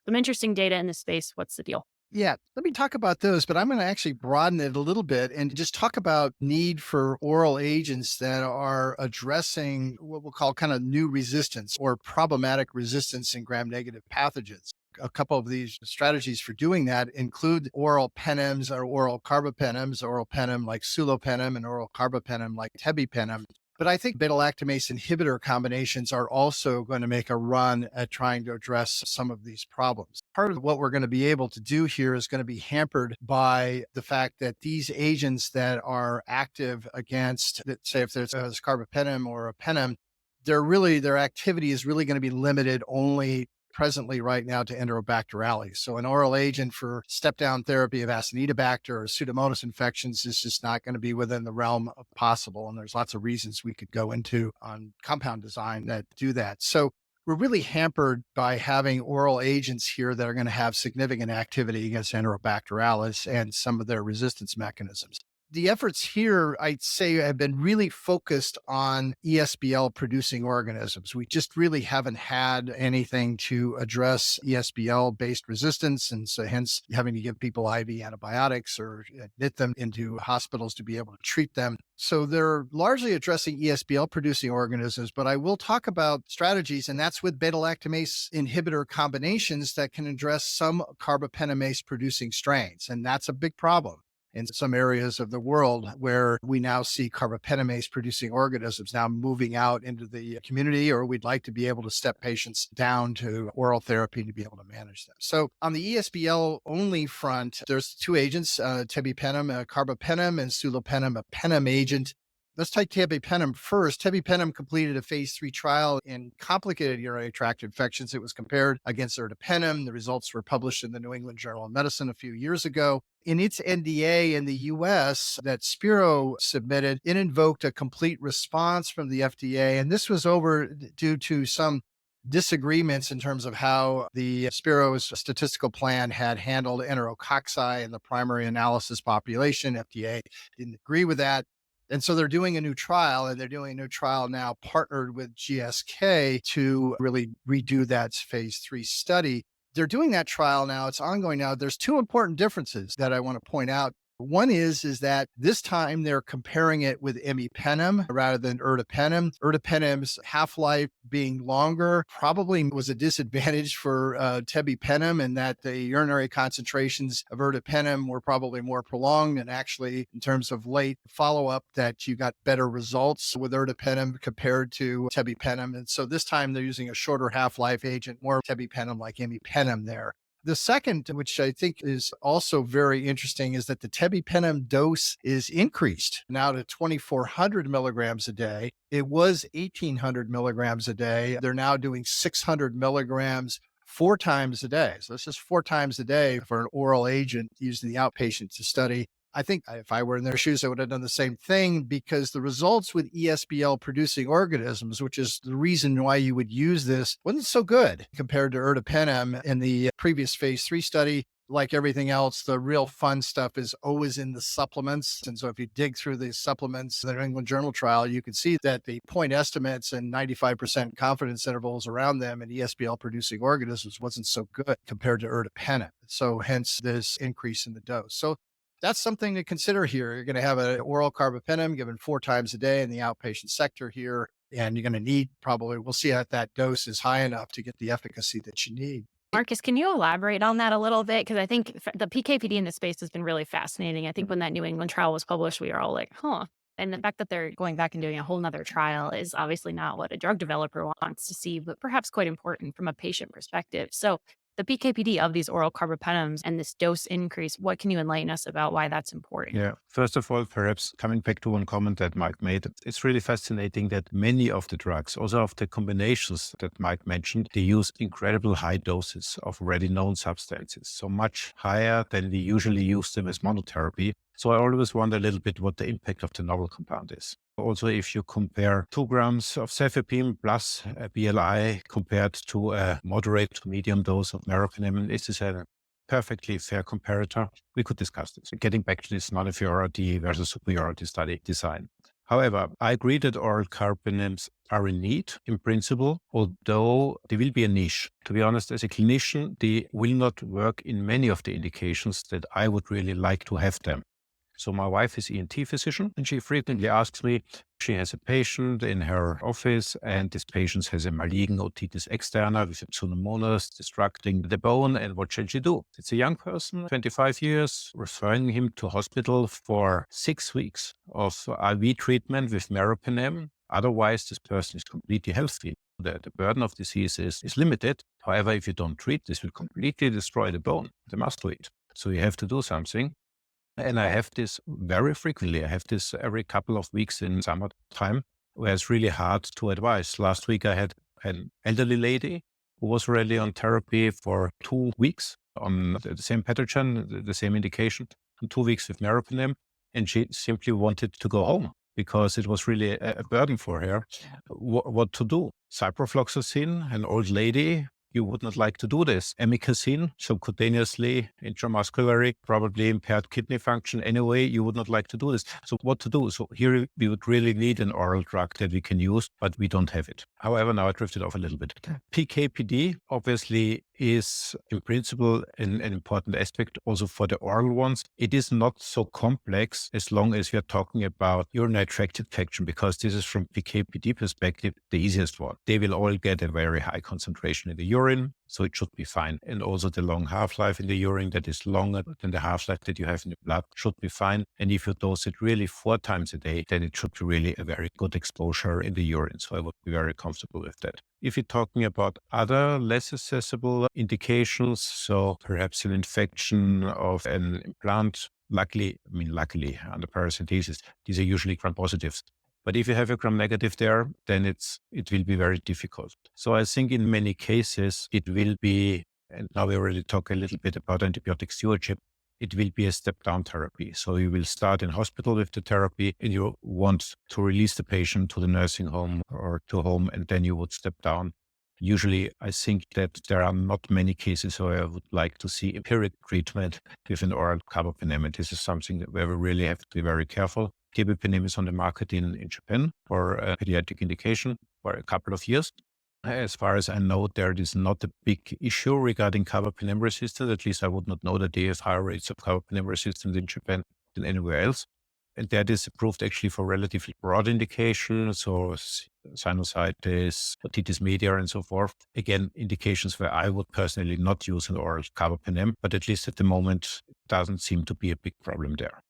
Some interesting data in this space. What's the deal? Yeah, let me talk about those, but I'm going to actually broaden it a little bit and just talk about need for oral agents that are addressing what we'll call kind of new resistance or problematic resistance in gram-negative pathogens. A couple of these strategies for doing that include oral penems or oral carbapenems, oral penem like sulopenem and oral carbapenem like tebipenem. But I think beta-lactamase inhibitor combinations are also going to make a run at trying to address some of these problems. Part of what we're going to be able to do here is going to be hampered by the fact that these agents that are active against, let's say if there's a carbapenem or a penem, their activity is really going to be limited only presently right now to Enterobacterales. So an oral agent for step-down therapy of Acinetobacter or Pseudomonas infections is just not going to be within the realm of possible. And there's lots of reasons we could go into on compound design that do that. So we're really hampered by having oral agents here that are going to have significant activity against Enterobacterales and some of their resistance mechanisms. The efforts here, I'd say, have been really focused on ESBL producing organisms. We just really haven't had anything to address ESBL based resistance. And so hence having to give people IV antibiotics or admit them into hospitals to be able to treat them. So they're largely addressing ESBL producing organisms, but I will talk about strategies, and that's with beta-lactamase inhibitor combinations that can address some carbapenemase producing strains. And that's a big problem in some areas of the world where we now see carbapenemase producing organisms now moving out into the community, or we'd like to be able to step patients down to oral therapy to be able to manage them. So on the ESBL only front, there's two agents, tebipenem, carbapenem, and sulopenem, a penem agent. Let's take tebipenem first. Tebipenem completed a phase 3 trial in complicated urinary tract infections. It was compared against ertapenem. The results were published in the New England Journal of Medicine a few years ago. In its NDA in the US that Spiro submitted, it invoked a complete response from the FDA. And this was due to some disagreements in terms of how the Spiro's statistical plan had handled enterococci in the primary analysis population. FDA didn't agree with that. And so they're doing a new trial, and they're doing a new trial now partnered with GSK to really redo that phase 3 study. They're doing that trial now. It's ongoing now. There's two important differences that I want to point out. One is that this time they're comparing it with imipenem rather than ertapenem. Ertapenem's half-life being longer probably was a disadvantage for tebipenem, in that the urinary concentrations of ertapenem were probably more prolonged, and actually in terms of late follow-up that you got better results with ertapenem compared to tebipenem. And so this time they're using a shorter half-life agent, more tebipenem like imipenem there. The second, which I think is also very interesting, is that the tebipenem dose is increased now to 2,400 milligrams a day. It was 1,800 milligrams a day. They're now doing 600 milligrams 4 times a day. So this is 4 times a day for an oral agent used in the outpatient study. I think if I were in their shoes, I would have done the same thing, because the results with ESBL producing organisms, which is the reason why you would use this, wasn't so good compared to ertapenem in the previous phase 3 study. Like everything else, the real fun stuff is always in the supplements. And so if you dig through the supplements, the New England Journal trial, you can see that the point estimates and 95% confidence intervals around them in ESBL producing organisms wasn't so good compared to ertapenem. So hence this increase in the dose. So that's something to consider here. You're going to have an oral carbapenem given 4 times a day in the outpatient sector here. And you're going to need we'll see if that dose is high enough to get the efficacy that you need. Markus, can you elaborate on that a little bit? Because I think the PKPD in this space has been really fascinating. I think when that New England trial was published, we were all like, huh. And the fact that they're going back and doing a whole nother trial is obviously not what a drug developer wants to see, but perhaps quite important from a patient perspective. So the PKPD of these oral carbapenems and this dose increase, what can you enlighten us about why that's important? Yeah. First of all, perhaps coming back to one comment that Mike made, it's really fascinating that many of the drugs, also of the combinations that Mike mentioned, they use incredible high doses of already known substances, so much higher than we usually use them as monotherapy. So I always wonder a little bit what the impact of the novel compound is. Also, if you compare 2 grams of cefepime plus a BLI compared to a moderate to medium dose of meropenem, this is a perfectly fair comparator. We could discuss this. Getting back to this non-inferiority versus superiority study design. However, I agree that oral carbapenems are in need in principle, although they will be a niche. To be honest, as a clinician, they will not work in many of the indications that I would really like to have them. So my wife is ENT physician, and she frequently asks me, she has a patient in her office, and this patient has a malignant otitis externa with a pseudomonas destructing the bone, and what shall she do? It's a young person, 25 years, referring him to hospital for 6 weeks of IV treatment with meropenem. Otherwise, this person is completely healthy. The burden of disease is limited. However, if you don't treat, this will completely destroy the bone, the mastoid. So you have to do something. And I have this very frequently. I have this every couple of weeks in summertime, where it's really hard to advise. Last week, I had an elderly lady who was already on therapy for 2 weeks on the same pathogen, the same indication, and 2 weeks with meropenem. And she simply wanted to go home because it was really a burden for her. What to do? Ciprofloxacin, an old lady, you would not like to do this. Amikacin, subcutaneously, intramuscularly, probably impaired kidney function anyway, you would not like to do this. So what to do? So here we would really need an oral drug that we can use, but we don't have it. However, now I drifted off a little bit. PKPD obviously is in principle an important aspect also for the oral ones. It is not so complex as long as we are talking about urinary tract infection, because this is from PKPD perspective, the easiest one. They will all get a very high concentration in the urine, so it should be fine. And also the long half-life in the urine that is longer than the half-life that you have in the blood should be fine. And if you dose it really 4 times a day, then it should be really a very good exposure in the urine. So I would be very comfortable with that. If you're talking about other less accessible indications, so perhaps an infection of an implant, luckily, under parasitosis, these are usually gram-positives. But if you have a gram-negative there, then it will be very difficult. So I think in many cases, it will be, and now we already talk a little bit about antibiotic stewardship, it will be a step-down therapy. So you will start in hospital with the therapy and you want to release the patient to the nursing home or to home, and then you would step down. Usually, I think that there are not many cases where I would like to see empiric treatment with an oral carbapenem. And this is something where we really have to be very careful. Carbapenem is on the market in Japan for a pediatric indication for a couple of years. As far as I know, there is not a big issue regarding carbapenem resistance. At least I would not know that they have higher rates of carbapenem resistance in Japan than anywhere else. And that is approved actually for relatively broad indications, so sinusitis, otitis media, and so forth. Again, indications where I would personally not use an oral carbapenem, but at least at the moment, it doesn't seem to be a big problem there.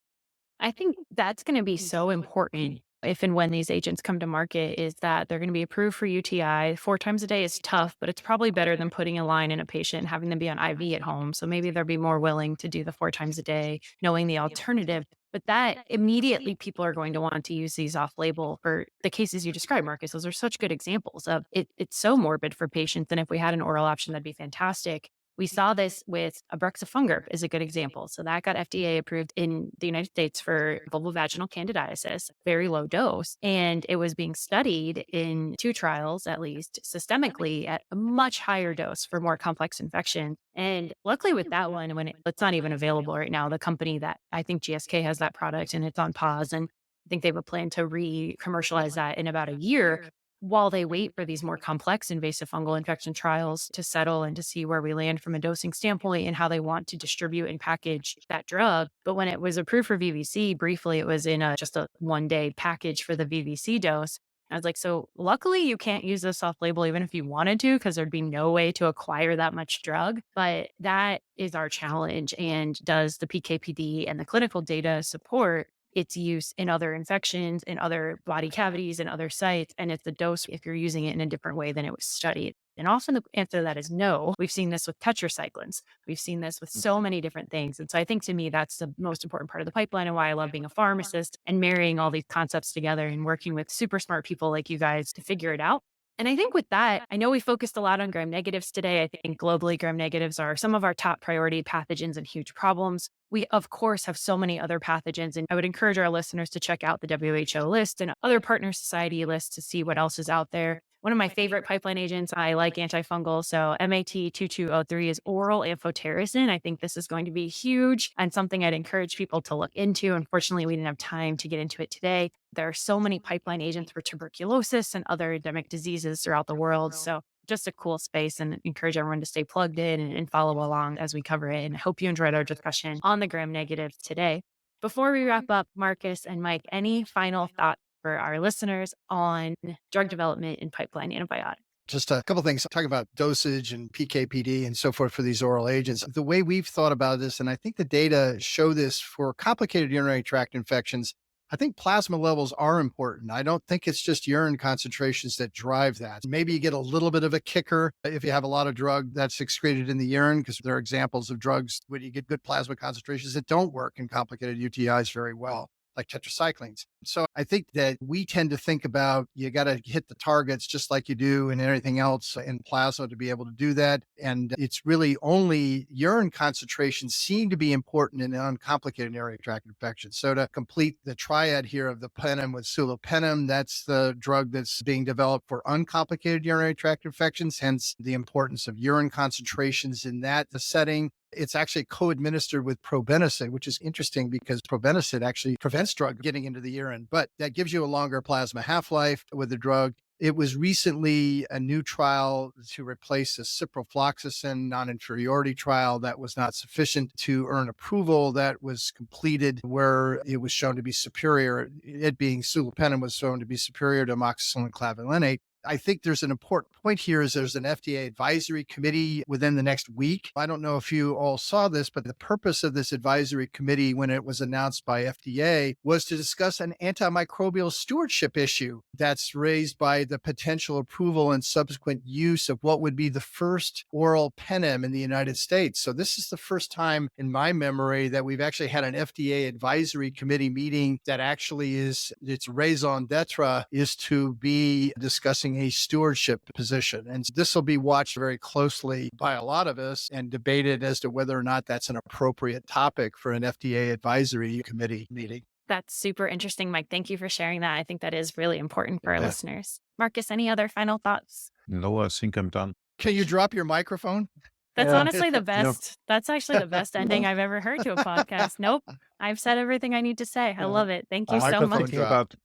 I think that's going to be so important if and when these agents come to market, is that they're going to be approved for UTI. 4 times a day is tough, but it's probably better than putting a line in a patient and having them be on IV at home. So maybe they'll be more willing to do the 4 times a day, knowing the alternative. But that immediately people are going to want to use these off label for the cases you described, Marcus. Those are such good examples of it. It's so morbid for patients. And if we had an oral option, that'd be fantastic. We saw this with abrexafungerp is a good example. So that got FDA approved in the United States for vulvovaginal candidiasis, very low dose. And it was being studied in 2 trials, at least systemically at a much higher dose for more complex infection. And luckily with that one, it's not even available right now, the company that I think GSK has that product and it's on pause. And I think they have a plan to re-commercialize that in about a year, while they wait for these more complex invasive fungal infection trials to settle and to see where we land from a dosing standpoint and how they want to distribute and package that drug. But when it was approved for VVC, briefly, it was in just a 1-day package for the VVC dose. I was like, so luckily you can't use this off label even if you wanted to, because there'd be no way to acquire that much drug. But that is our challenge. And does the PKPD and the clinical data support its use in other infections, in other body cavities, and other sites? And it's the dose if you're using it in a different way than it was studied. And often the answer to that is no. We've seen this with tetracyclines. We've seen this with so many different things. And so I think to me, that's the most important part of the pipeline and why I love being a pharmacist and marrying all these concepts together and working with super smart people like you guys to figure it out. And I think with that, I know we focused a lot on gram negatives today. I think globally, gram negatives are some of our top priority pathogens and huge problems. We, of course, have so many other pathogens, and I would encourage our listeners to check out the WHO list and other partner society lists to see what else is out there. One of my favorite pipeline agents, I like antifungal. So MAT2203 is oral amphotericin. I think this is going to be huge and something I'd encourage people to look into. Unfortunately, we didn't have time to get into it today. There are so many pipeline agents for tuberculosis and other endemic diseases throughout the world. So just a cool space, and encourage everyone to stay plugged in and follow along as we cover it. And I hope you enjoyed our discussion on the gram negatives today. Before we wrap up, Marcus and Mike, any final thoughts for our listeners on drug development and pipeline antibiotics? Just a couple things talking about dosage and PKPD and so forth for these oral agents. The way we've thought about this, and I think the data show this for complicated urinary tract infections, I think plasma levels are important. I don't think it's just urine concentrations that drive that. Maybe you get a little bit of a kicker if you have a lot of drug that's excreted in the urine, because there are examples of drugs where you get good plasma concentrations that don't work in complicated UTIs very well. like tetracyclines. So I think that we tend to think about you got to hit the targets just like you do in everything else in plasma to be able to do that. And it's really only urine concentrations seem to be important in uncomplicated urinary tract infections. So to complete the triad here of the penem with sulopenem, that's the drug that's being developed for uncomplicated urinary tract infections, hence the importance of urine concentrations in that setting. It's actually co-administered with probenecid, which is interesting because probenecid actually prevents drug getting into the urine, but that gives you a longer plasma half-life with the drug. It was recently a new trial to replace a ciprofloxacin non-inferiority trial that was not sufficient to earn approval that was completed where it was shown to be superior. It being sulopenem was shown to be superior to amoxicillin clavulanate. I think there's an important point here is there's an FDA advisory committee within the next week. I don't know if you all saw this, but the purpose of this advisory committee when it was announced by FDA was to discuss an antimicrobial stewardship issue that's raised by the potential approval and subsequent use of what would be the first oral penem in the United States. So this is the first time in my memory that we've actually had an FDA advisory committee meeting that actually is its raison d'etre is to be discussing a stewardship position. And this will be watched very closely by a lot of us and debated as to whether or not that's an appropriate topic for an FDA advisory committee meeting. That's super interesting, Mike. Thank you for sharing that. I think that is really important for our listeners. Markus, any other final thoughts? No, I think I'm done. Can you drop your microphone? That's honestly the best. That's actually the best ending I've ever heard to a podcast. Nope. I've said everything I need to say. I love it. Thank you so much.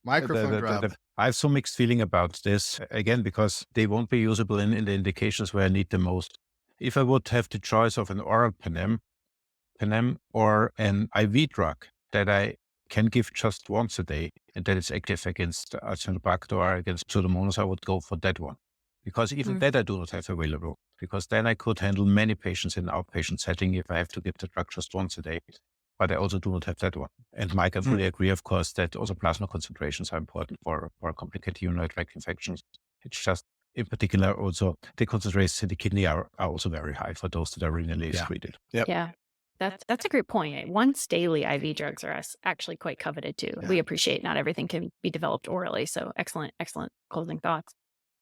Microphone drop. I have some mixed feeling about this, again, because they won't be usable in the indications where I need the most. If I would have the choice of an oral penem or an IV drug that I can give just once a day and that is active against Acinetobacter or against Pseudomonas, I would go for that one. Because even that I do not have available, because then I could handle many patients in an outpatient setting if I have to give the drug just once a day. But I also do not have that one. And Mike, I fully agree, of course, that also plasma concentrations are important for complicated urinary tract infections. It's just, in particular, also the concentrations in the kidney are also very high for those that are renally excreted. Yeah. That's a great point. Once daily IV drugs are actually quite coveted too. We appreciate not everything can be developed orally. So excellent closing thoughts.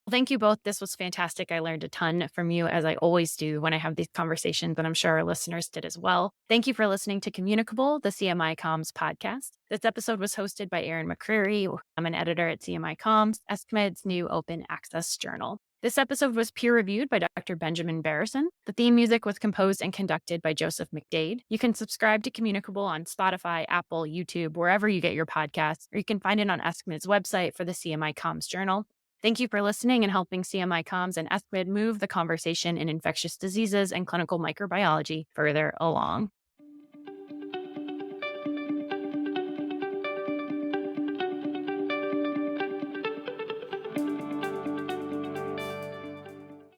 Well, thank you both. This was fantastic. I learned a ton from you, as I always do when I have these conversations, and I'm sure our listeners did as well. Thank you for listening to Communicable, the CMI Comms podcast. This episode was hosted by Erin McCreary. I'm an editor at CMI Comms, ESCMID's new open access journal. This episode was peer-reviewed by Dr. Benjamin Barrison. The theme music was composed and conducted by Joseph McDade. You can subscribe to Communicable on Spotify, Apple, YouTube, wherever you get your podcasts, or you can find it on ESCMID's website for the CMI Comms journal. Thank you for listening and helping CMI Comms and ESCMID move the conversation in infectious diseases and clinical microbiology further along.